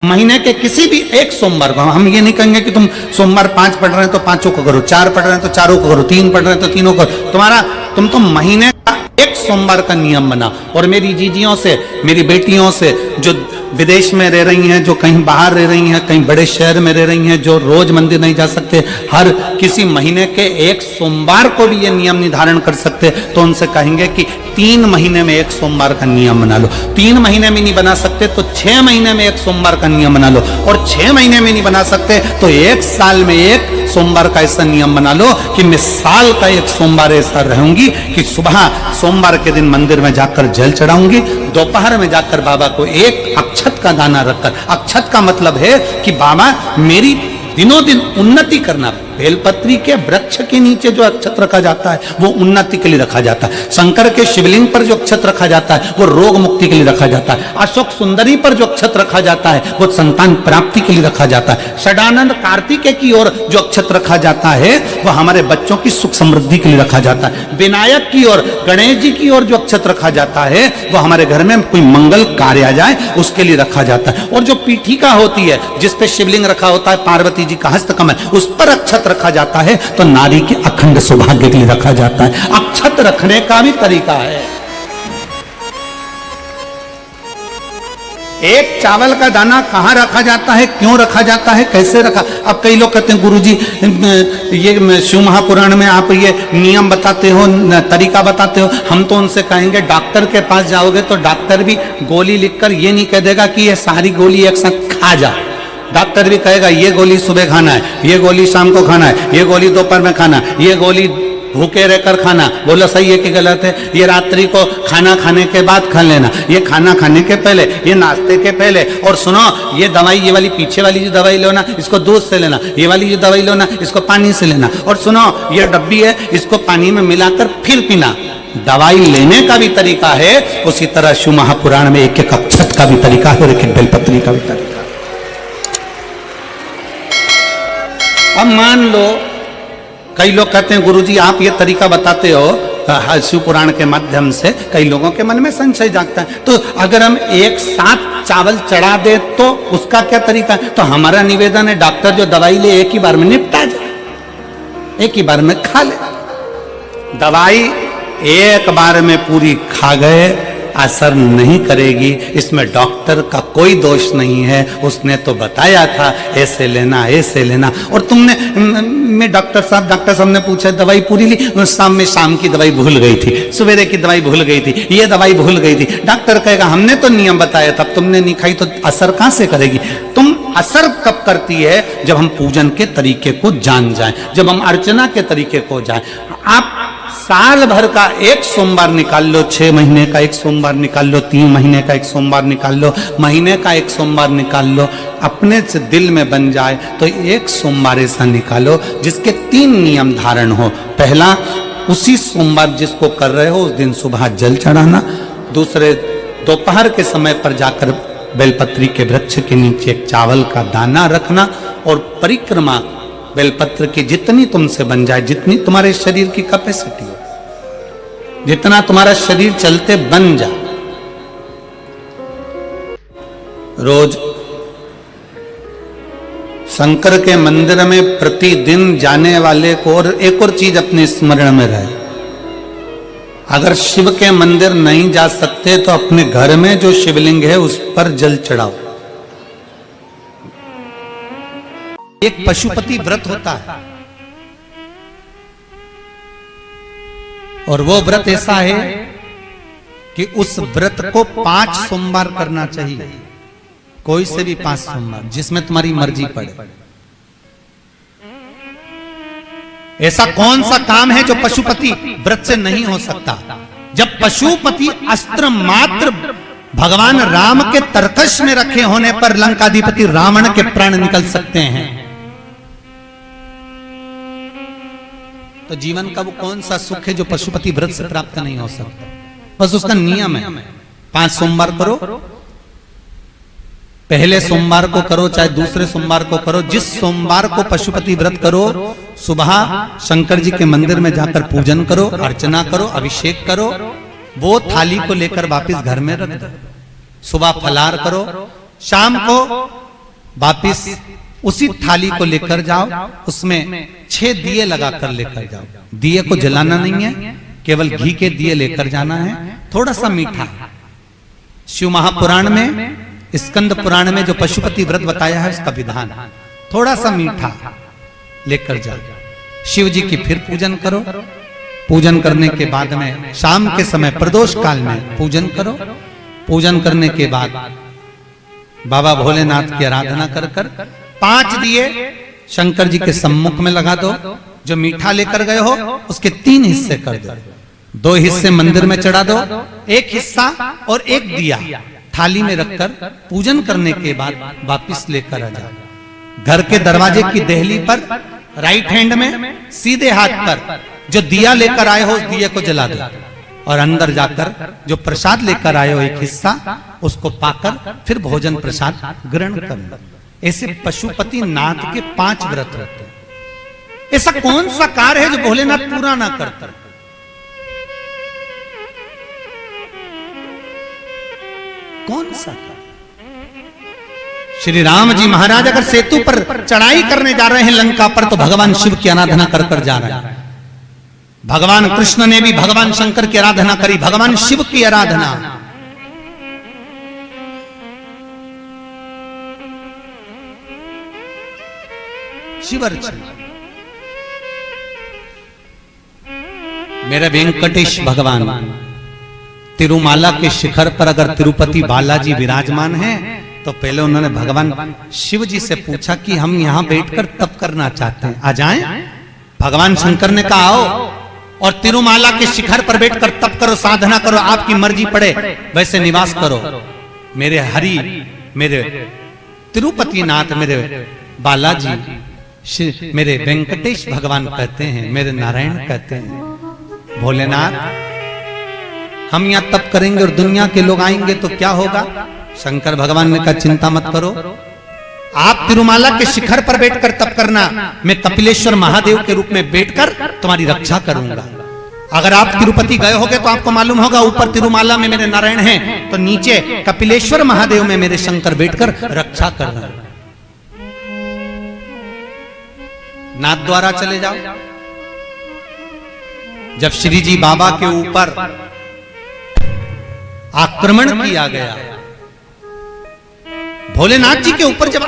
महीने के किसी भी एक सोमवार को, हम ये नहीं कहेंगे कि तुम सोमवार 5 पढ़ रहे हैं तो 5 को करो, 4 पढ़ रहे हैं तो 4 को करो, 3 पढ़ रहे हैं तो 3 को करो। तुम तो महीने का एक सोमवार का नियम बना। और मेरी जीजियों से, मेरी बेटियों से जो विदेश में रह रही हैं, जो कहीं बाहर रह रही हैं, कहीं बड़े शहर में रह रही हैं, जो रोज मंदिर नहीं जा सकते, हर किसी महीने के एक सोमवार को भी ये नियम निर्धारण कर सकते, तो उनसे कहेंगे कि 3 महीने में एक सोमवार का नियम बना लो। 3 महीने में नहीं बना सकते तो 6 महीने में एक सोमवार का नियम बना लो, और 6 महीने में नहीं बना सकते तो 1 साल में एक सोमवार का ऐसा नियम बना लो कि मैं साल का एक सोमवार ऐसा रहूंगी कि सुबह सोमवार के दिन मंदिर में जाकर जल चढ़ाऊंगी, दोपहर में जाकर बाबा को एक अक्षत का दाना रखकर, अक्षत का मतलब है कि बाबा मेरी दिनों दिन उन्नति करना। बेलपत्री के वृक्ष के नीचे जो अक्षत रखा जाता है वो उन्नति के लिए रखा जाता है। शंकर के शिवलिंग पर जो अक्षत रखा जाता है वो रोग मुक्ति के लिए रखा जाता है। अशोक सुंदरी पर जो अक्षत रखा जाता है वो संतान प्राप्ति के लिए रखा जाता है। षडानंद कार्तिकेय की ओर जो अक्षत रखा जाता है वो हमारे बच्चों की सुख समृद्धि के लिए रखा जाता है। विनायक की ओर, गणेश जी की ओर जो अक्षत रखा जाता है वो हमारे घर में कोई मंगल कार्य आ जाए उसके लिए रखा जाता है। और जो पीठिका होती है जिसपे शिवलिंग रखा होता है, पार्वती जी का हस्तकमल, उस पर अक्षत रखा जाता है तो नारी के अखंड सौभाग्य के लिए रखा जाता है। अक्षत रखने का भी तरीका है। एक चावल का दाना कहां रखा जाता है, क्यों रखा जाता है, कैसे रखा। अब कई लोग कहते हैं गुरुजी ये शिव महापुराण में आप ये नियम बताते हो, तरीका बताते हो। हम तो उनसे कहेंगे डॉक्टर के पास जाओगे तो डॉक्टर भी गोली लिखकर ये नहीं कह देगा कि ये सारी गोली एक साथ खा जा। डॉक्टर भी कहेगा ये गोली सुबह खाना है, ये गोली शाम को खाना है, ये गोली दोपहर में खाना, ये गोली भूखे रहकर खाना। बोलो सही है कि गलत है। ये रात्रि को खाना खाने के बाद खा लेना, ये खाना खाने के पहले, ये नाश्ते के पहले। और सुनो ये दवाई, ये वाली पीछे वाली जो दवाई लो ना इसको दूध से लेना, ये वाली जो दवाई लो ना इसको पानी से लेना। और सुनो ये डब्बी है इसको पानी में मिलाकर फिर पीना। दवाई लेने का भी तरीका है, उसी तरह शिव महापुराण में एक एक अक्षत का भी तरीका है और एक एक बेलपत्री का भी तरीका। अब मान लो कई लोग कहते हैं गुरुजी आप ये तरीका बताते हो शिव पुराण के माध्यम से, कई लोगों के मन में संशय जागता है, तो अगर हम एक साथ चावल चढ़ा दे तो उसका क्या तरीका है। तो हमारा निवेदन है डॉक्टर जो दवाई ले एक ही बार में निपटा जाए, एक ही बार में खा ले। दवाई एक बार में पूरी खा गए असर नहीं करेगी, इसमें डॉक्टर का कोई दोष नहीं है। उसने तो बताया था ऐसे लेना ऐसे लेना, और तुमने मैं डॉक्टर साहब ने पूछा दवाई पूरी ली, शाम की दवाई भूल गई थी, सवेरे की दवाई भूल गई थी, ये दवाई भूल गई थी। डॉक्टर कहेगा हमने तो नियम बताया था, तुमने नहीं खाई तो असर कहां से करेगी। तुम असर कब करती है जब हम पूजन के तरीके को जान जाएं, जब हम अर्चना के तरीके को जाएं। आप साल भर का एक सोमवार निकाल लो, 6 महीने का एक सोमवार निकाल लो, 3 महीने का एक सोमवार निकाल लो, महीने का एक सोमवार निकाल लो, अपने से दिल में बन जाए तो एक सोमवार ऐसा निकालो जिसके 3 नियम धारण हो। पहला, उसी सोमवार जिसको कर रहे हो उस दिन सुबह जल चढ़ाना। दूसरे, दोपहर के समय पर जाकर बेलपत्री के वृक्ष के नीचे एक चावल का दाना रखना, और परिक्रमा बेलपत्र की जितनी तुमसे बन जाए, जितनी तुम्हारे शरीर की कैपेसिटी हो, जितना तुम्हारा शरीर चलते बन जाए। रोज शंकर के मंदिर में प्रतिदिन जाने वाले को, और एक और चीज अपने स्मरण में रहे, अगर शिव के मंदिर नहीं जा सकते तो अपने घर में जो शिवलिंग है उस पर जल चढ़ाओ। एक पशुपति व्रत होता है और वो व्रत ऐसा है कि उस व्रत को 5 सोमवार करना चाहिए, कोई से भी 5 सोमवार, जिसमें तुम्हारी मर्जी पड़े। ऐसा कौन सा काम है जो पशुपति व्रत से नहीं हो सकता। जब पशुपति अस्त्र मात्र भगवान राम के तरकश में रखे होने पर लंकाधिपति रावण के प्राण निकल सकते हैं, तो जीवन का वो कौन सा सुख है जो पशुपति व्रत से प्राप्त नहीं हो सकता। बस उसका नियम है 5 सोमवार करो, पहले सोमवार को करो चाहे दूसरे सोमवार को करो। जिस सोमवार को पशुपति व्रत करो सुबह शंकर जी के मंदिर में जाकर पूजन करो, अर्चना करो, अभिषेक करो, वो थाली को लेकर वापस घर में रख दो। सुबह फलाहार करो, शाम को वापिस उसी थाली को लेकर जाओ, उसमें 6 दिए लगाकर लेकर जाओ। दिए को जलाना नहीं है, केवल घी के दिए लेकर जाना है, थोड़ा सा मीठा। शिव महापुराण में, स्कंद पुराण में जो पशुपति व्रत बताया है उसका विधान, थोड़ा सा मीठा लेकर जाओ। शिव जी की फिर पूजन करो। पूजन करने के बाद में शाम के समय प्रदोष काल में पूजन करो। पूजन करने के बाद बाबा भोलेनाथ की आराधना कर कर 5 दिए शंकर जी के सम्मुख में लगा दो। जो मीठा लेकर गए हो उसके 3 हिस्से कर दो। 2 हिस्से मंदिर में चढ़ा दो, 1 हिस्सा और 1 दिया थाली में रखकर पूजन करने के बाद वापिस लेकर आ जाओ। घर के दरवाजे की देहली पर राइट हैंड में सीधे हाथ पर जो दिया लेकर आए हो उस दिए को जला दो, और अंदर जाकर जो प्रसाद लेकर आए हो 1 हिस्सा उसको पाकर फिर भोजन प्रसाद ग्रहण कर लो। ऐसे पशुपति नाथ के 5 व्रत रहते हैं। ऐसा कौन सा कार्य है जो भोलेनाथ पूरा ना करते? कौन सा कार्य? श्री राम जी महाराज अगर सेतु पर चढ़ाई करने जा रहे हैं लंका पर, तो भगवान शिव की आराधना कर कर जा रहे हैं। भगवान कृष्ण ने भी भगवान शंकर की आराधना करी, भगवान शिव की आराधना। शिवर्चन मेरे वेंकटेश भगवान तिरुमाला के शिखर पर अगर तिरुपति बालाजी विराजमान हैं, तो पहले उन्होंने भगवान शिव जी से पूछा कि हम यहां बैठकर तप करना चाहते हैं, आ जाएं? भगवान शंकर ने कहा आओ, और तिरुमाला के शिखर पर बैठकर तप करो, साधना करो, आपकी मर्जी पड़े वैसे निवास करो। मेरे हरि, मेरे तिरुपति नाथ, मेरे बालाजी, मेरे वेंकटेश भगवान कहते हैं, मेरे नारायण कहते हैं, भोलेनाथ हम यहां तप करेंगे और दुनिया के लोग आएंगे तो क्या होगा? शंकर भगवान ने कहा चिंता मत करो, आप तिरुमाला के शिखर पर बैठकर तप करना, मैं कपिलेश्वर महादेव के रूप में बैठकर तुम्हारी रक्षा करूंगा। अगर आप तिरुपति गए होगे तो आपको मालूम होगा, ऊपर तिरुमाला में मेरे नारायण हैं, तो नीचे कपिलेश्वर महादेव में मेरे शंकर बैठकर रक्षा कर रहे हैं। नाथ द्वारा चले जाओ। जब श्री जी बाबा के ऊपर आक्रमण किया गया, भोलेनाथ जी के ऊपर जब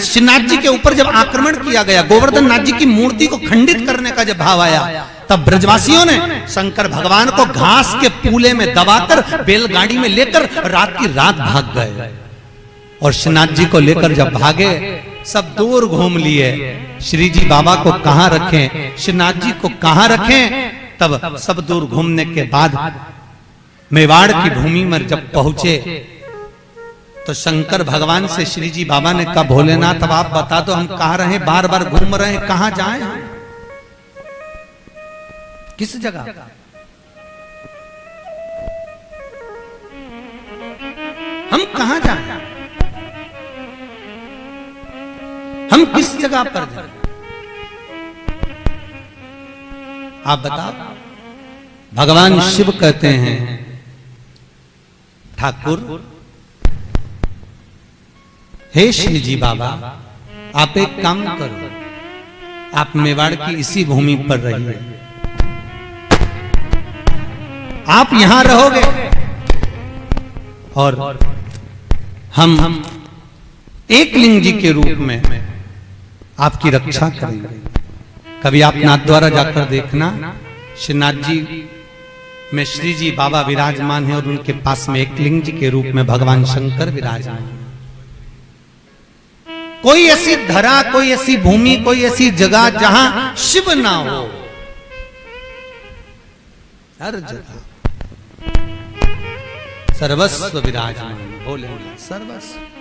श्रीनाथ जी के ऊपर जब आक्रमण किया गया, गोवर्धन नाथ जी की मूर्ति को खंडित करने का जब भाव आया, तब ब्रजवासियों ने शंकर भगवान को घास के पूले में दबाकर बैलगाड़ी में लेकर रात की रात भाग गए। और श्रीनाथ जी को लेकर जब भागे, सब दूर घूम लिए, श्री जी बाबा को कहां रखें, श्रीनाथ जी को कहां रखें। तब सब दूर घूमने के बाद मेवाड़ की भूमि में जब पहुंचे, तो शंकर भगवान से श्री जी बाबा ने कहा भोलेनाथ अब आप बता दो हम कहां रहे, बार बार घूम रहे हैं, कहां जाएं, किस जगह? हम कहां जाएं, हम किस जगह पर जाएं? आप बताओ। भगवान शिव कहते हैं ठाकुर, हे श्री जी बाबा आप एक काम करो, आप मेवाड़ की इसी भूमि पर रहिए, आप यहां रहोगे और हम एक लिंग जी के रूप में आपकी रक्षा करेंगे। कभी आप नाथ द्वारा जाकर देखना, श्रीनाथ जी में श्री जी बाबा विराजमान है और उनके पास में एक लिंग जी के रूप में भगवान शंकर विराजमान है। कोई ऐसी धरा, कोई ऐसी भूमि, कोई ऐसी जगह जहां शिव ना हो, हर जगह सर्वस्व विराजमान भोलेनाथ सर्वस्व।